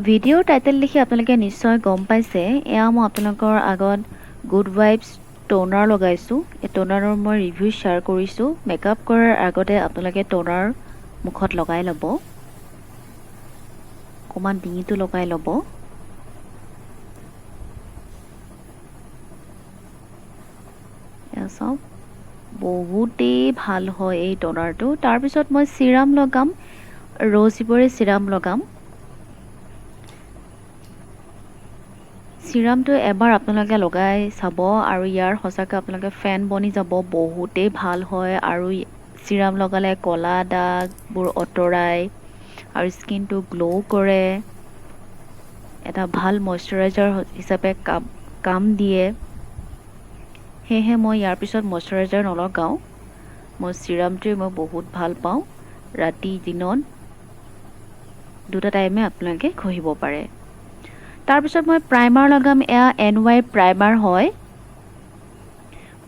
ভিডিঅ'ৰ টাইটেল দেখি আপোনালোকে নিশ্চয় গম পাইছে এয়া মই আপোনালোকৰ আগত গুড ভাইবছ টোনাৰ লগাইছোঁ। এই টোনাৰৰ মই ৰিভিউ শ্বেয়াৰ কৰিছোঁ। মেকআপ কৰাৰ আগতে আপোনালোকে টোনাৰ মুখত লগাই ল'ব, অকণমান ডিঙিটো লগাই ল'ব। এয়া চাওক, বহুতেই ভাল হয় এই টোনাৰটো। তাৰপিছত মই চিৰাম লগাম, ৰ'জহিপৰে চিৰাম লগাম। চিৰামটো এবাৰ আপোনালোকে লগাই চাব আৰু ইয়াৰ সঁচাকৈ আপোনালোকে ফেন বনি যাব। বহুতেই ভাল হয় আৰু চিৰাম লগালে ক'লা দাগবোৰ আঁতৰাই আৰু স্কিনটো গ্ল' কৰে, এটা ভাল মইশ্চাৰাইজাৰ হিচাপে কাম দিয়ে। সেয়েহে মই ইয়াৰ পিছত মইশ্চাৰাইজাৰ নলগাওঁ। মই চিৰামটোৱে মই বহুত ভাল পাওঁ। ৰাতি দিনত দুটা টাইমে আপোনালোকে ঘঁহিব পাৰে। তাৰপিছত মই প্ৰাইমাৰ লগাম। এয়া NY প্ৰাইমাৰ হয়।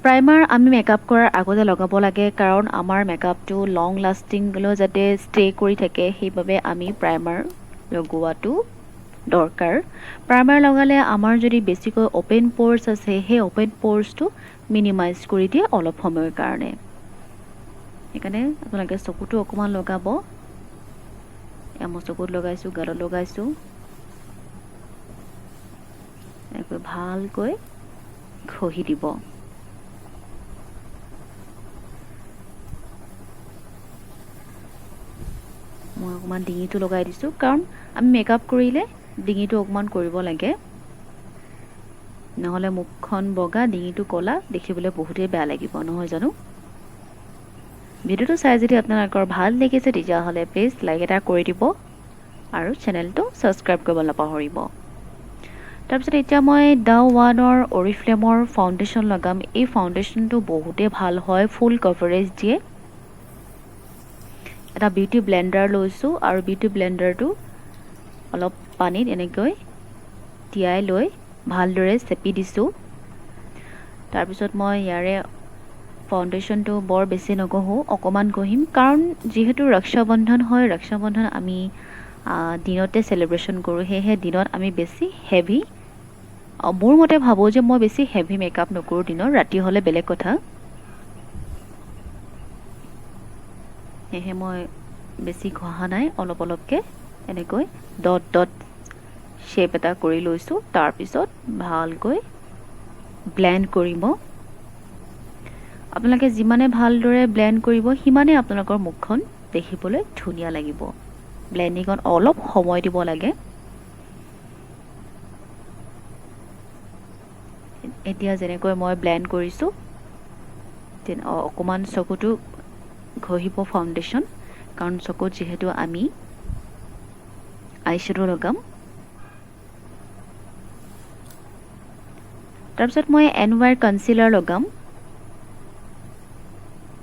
প্ৰাইমাৰ আমি মেকআপ কৰাৰ আগতে লগাব লাগে, কাৰণ আমাৰ মেকআপটো লং লাষ্টিংলৈ যাতে ষ্টে' কৰি থাকে, সেইবাবে আমি প্ৰাইমাৰ লগোৱাটো দৰকাৰ। প্ৰাইমাৰ লগালে আমাৰ যদি বেছিকৈ অ'পেন প'ৰ্ছ আছে, সেই অ'পেন প'ৰ্ছটো মিনিমাইজ কৰি দিয়ে অলপ সময়ৰ কাৰণে। সেইকাৰণে আপোনালোকে চকুটো অকণমান লগাব। এয়া মই চকুত লগাইছোঁ, গালত লগাইছোঁ। এনেকৈ ভালকৈ ঘঁহি দিব। মই অকণমান ডিঙিটো লগাই দিছোঁ, কাৰণ আমি মেকআপ কৰিলে ডিঙিটো অকণমান কৰিব লাগে, নহ'লে মুখখন বগা ডিঙিটো ক'লা দেখিবলৈ বহুতেই বেয়া লাগিব, নহয় জানো? ভিডিঅ'টো চাই যদি আপোনালোকৰ ভাল লাগিছে তেতিয়াহ'লে প্লিজ লাইক এটা কৰি দিব আৰু চেনেলটো ছাবস্ক্ৰাইব কৰিব নাপাহৰিব। তাৰপিছত এতিয়া মই দ্য ওৱানৰ অৰিফ্লেমৰ ফাউণ্ডেশ্যন লগাম। এই ফাউণ্ডেশ্যনটো বহুতেই ভাল হয়, ফুল কভাৰেজ দিয়ে। এটা বিউটি ব্লেণ্ডাৰ লৈছোঁ আৰু বিউটি ব্লেণ্ডাৰটো অলপ পানীত এনেকৈ তিয়াই লৈ ভালদৰে চেপি দিছোঁ। তাৰপিছত মই ইয়াৰে ফাউণ্ডেশ্যনটো বৰ বেছি নঘঁহোঁ, অকণমান ঘঁহিম, কাৰণ যিহেতু ৰক্ষাবন্ধন হয়, ৰক্ষাবন্ধন আমি দিনতে চেলিব্ৰেশ্যন কৰোঁ। সেয়েহে দিনত আমি বেছি হেভি, মোৰ মতে ভাবোঁ যে মই বেছি হেভি মেকআপ নকৰোঁ দিনত, ৰাতি হ'লে বেলেগ কথা। সেয়েহে মই বেছি ঘঁহা নাই, অলপ অলপকৈ এনেকৈ ডট ডট শ্বেপ এটা কৰি লৈছোঁ। তাৰপিছত ভালকৈ ব্লেণ্ড কৰিব। আপোনালোকে যিমানে ভালদৰে ব্লেণ্ড কৰিব, সিমানেই আপোনালোকৰ মুখখন দেখিবলৈ ধুনীয়া লাগিব। ব্লেণ্ডিঙত অলপ সময় দিব লাগে। এতিয়া যেনেকৈ মই ব্লেণ্ড কৰিছোঁ, অকণমান চকুটো ঘঁহিব ফাউণ্ডেশ্যন, কাৰণ চকুত যিহেতু আমি আইশ্বেডো লগাম। তাৰপিছত মই NYৰ কনচিলাৰ লগাম।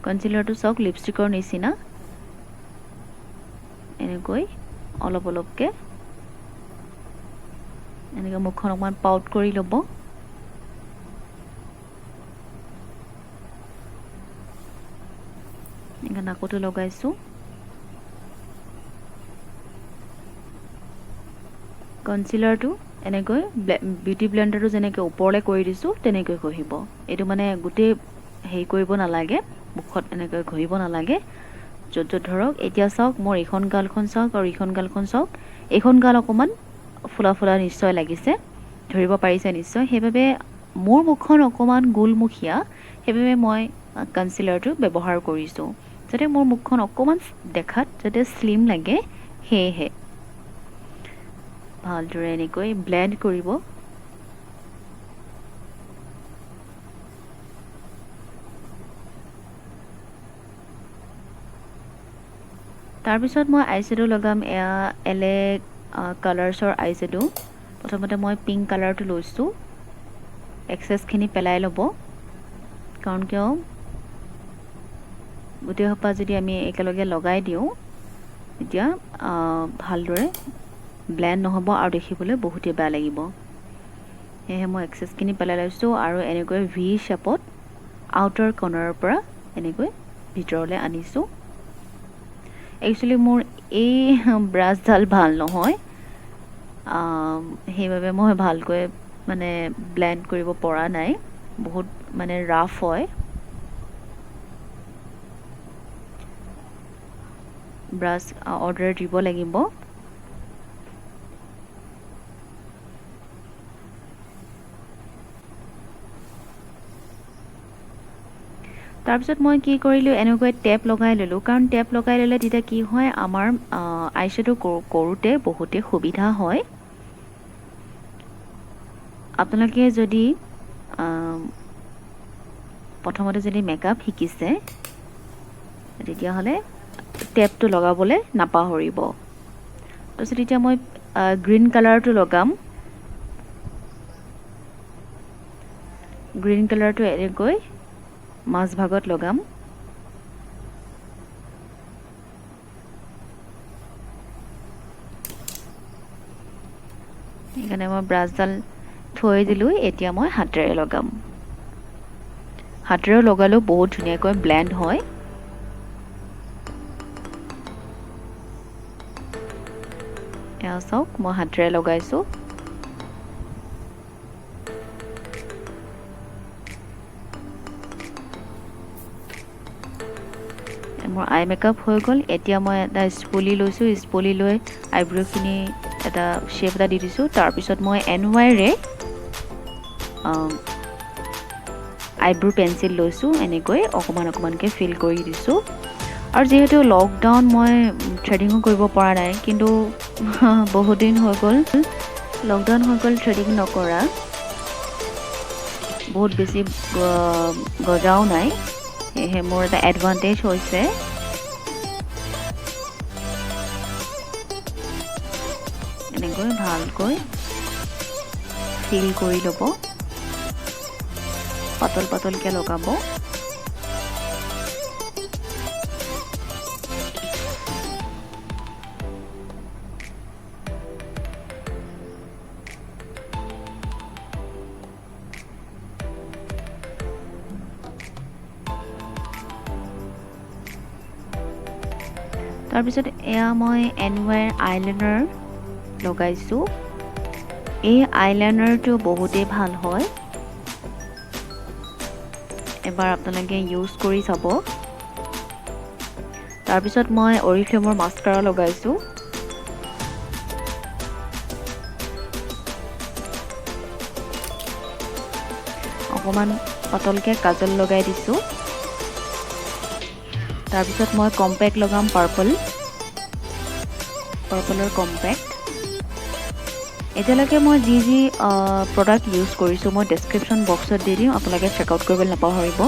কনচিলাৰটো চাওক, লিপষ্টিকৰ নিচিনা এনেকৈ অলপ অলপকৈ এনেকৈ মুখখন অকণমান পাউট কৰি ল'ব। এনেকৈ নাকতো লগাইছোঁ। কনচিলাৰটো এনেকৈ বিউটি ব্লেণ্ডাৰটো যেনেকৈ ওপৰলৈ কৰি দিছোঁ তেনেকৈ ঘঁহিব। এইটো মানে গোটেই হেৰি কৰিব নালাগে, মুখত এনেকৈ ঘঁহিব নালাগে। য'ত য'ত ধৰক, এতিয়া চাওক মোৰ এইখন গালখন চাওক আৰু এইখন গালখন চাওক, এইখন গাল অকণমান ফুলা ফুলা নিশ্চয় লাগিছে, ধৰিব পাৰিছে নিশ্চয়। সেইবাবে মোৰ মুখখন অকণমান গোলমুখীয়া, সেইবাবে মই কনচিলাৰটো ব্যৱহাৰ কৰিছোঁ, যাতে মোৰ মুখখন অকণমান দেখাত যাতে শ্লিম লাগে। সেয়েহে ভালদৰে এনেকৈ ব্লেণ্ড কৰিব। তাৰপিছত মই আইশ্বেডো লগাম। এয়া LA কালাৰ্ছৰ আইশ্বেডো। প্ৰথমতে মই পিংক কালাৰটো লৈছোঁ। এক্সেছখিনি পেলাই ল'ব, কাৰণ কিয় গোটেই সোপা যদি আমি একেলগে লগাই দিওঁ, তেতিয়া ভালদৰে ব্লেণ্ড নহ'ব আৰু দেখিবলৈ বহুতেই বেয়া লাগিব। সেয়েহে মই এক্সেছখিনি পেলাই লৈছোঁ আৰু এনেকৈ ভি শ্বেপত আউটাৰ কৰ্নাৰৰ পৰা এনেকৈ ভিতৰলৈ আনিছোঁ। একচুৱেলি মোৰ এই ব্ৰাছডাল ভাল নহয়, সেইবাবে মই ভালকৈ মানে ব্লেন্ড কৰিব পৰা নাই বহুত মানে ৰাফ হয় ব্ৰাছ অৰ্ডাৰ দিব লাগিব তাৰপিছত মই কি কৰিলোঁ এনেকৈ টেপ লগাই ল'লোঁ কাৰণ টেপ লগাই ল'লে তেতিয়া কি হয় আমাৰ আইশ্বেডো কৰোঁতে বহুতেই সুবিধা হয় আপোনালোকে যদি প্ৰথমতে যদি মেকআপ শিকিছে তেতিয়াহ'লে টেপটো লগাবলৈ নাপাহৰিব তাৰপিছত এতিয়া মই গ্ৰীণ কালাৰটো লগাম গ্ৰীণ কালাৰটো এনেকৈ মাজভাগত লগাম সেইকাৰণে মই ব্ৰাছডাল থৈ দিলোঁ এতিয়া মই হাতেৰে লগাম হাতেৰে লগালেও বহুত ধুনীয়াকৈ ব্লেন্ড হয় এয়া চাওক মই হাতেৰে লগাইছোঁ মোৰ আই মেকআপ হৈ গ'ল এতিয়া মই এটা স্পুলি লৈছোঁ স্পুলি লৈ আইব্ৰ'খিনি এটা শ্বেপ এটা দি দিছোঁ তাৰপিছত মই NYৰে আইব্ৰ' পেঞ্চিল লৈছোঁ এনেকৈ অকণমানকৈ ফিল কৰি দিছোঁ আৰু যিহেতু লকডাউন মই থ্ৰেডিঙো কৰিব পৰা নাই কিন্তু বহুত দিন হৈ গ'ল লকডাউন হৈ গ'ল থ্ৰেডিং নকৰা বহুত বেছি গজাও নাই সেয়েহে মোৰ এটা এডভান্টেজ হৈছে এনেকৈ ভালকৈ ফিল কৰি ল'ব পাতল পাতলকৈ লগাব তাৰপিছত এয়া মই NYৰ আইলাইনাৰ লগাইছোঁ এই আইলাইনাৰটো বহুতেই ভাল হয় এবাৰ আপোনালোকে ইউজ কৰি চাব তাৰপিছত মই অৰিফ্লেমৰ মাস্কাৰা লগাইছোঁ অকণমান পাতলকৈ কাজল লগাই দিছোঁ তাৰপিছত মই কম্পেক্ট লগাম পাৰ্পলৰ কম্পেক্ট এতিয়ালৈকে মই যি যি প্ৰডাক্ট ইউজ কৰিছোঁ মই ডেছক্ৰিপশ্যন বক্সত দি দিম আপোনালোকে চেক আউট কৰিবলৈ নাপাহৰিব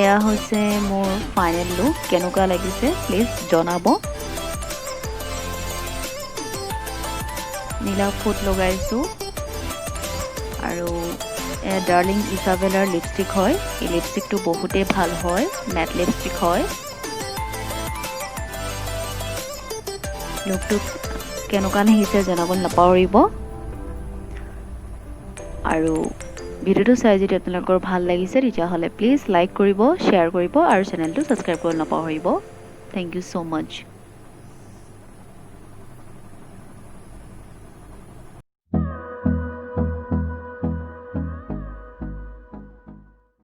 এয়া হৈছে মোৰ ফাইনেল লুক কেনেকুৱা লাগিছে প্লিজ জনাব নীলা ফুট লগাইছোঁ আৰু ডাৰ্লিং ইছাবেলাৰ লিপষ্টিক হয় এই লিপষ্টিকটো বহুতেই ভাল হয় মেট লিপষ্টিক হয় লুকটো কেনেকুৱা লাগিছে জনাবলৈ নাপাহৰিব আৰু ভিডিঅ'টো চাই যদি আপোনালোকৰ ভাল লাগিছে তেতিয়াহ'লে প্লিজ লাইক কৰিব শ্বেয়াৰ কৰিব আৰু চেনেলটো ছাবস্ক্ৰাইব কৰিব নাপাহৰিব থেংক ইউ ছ' মাছ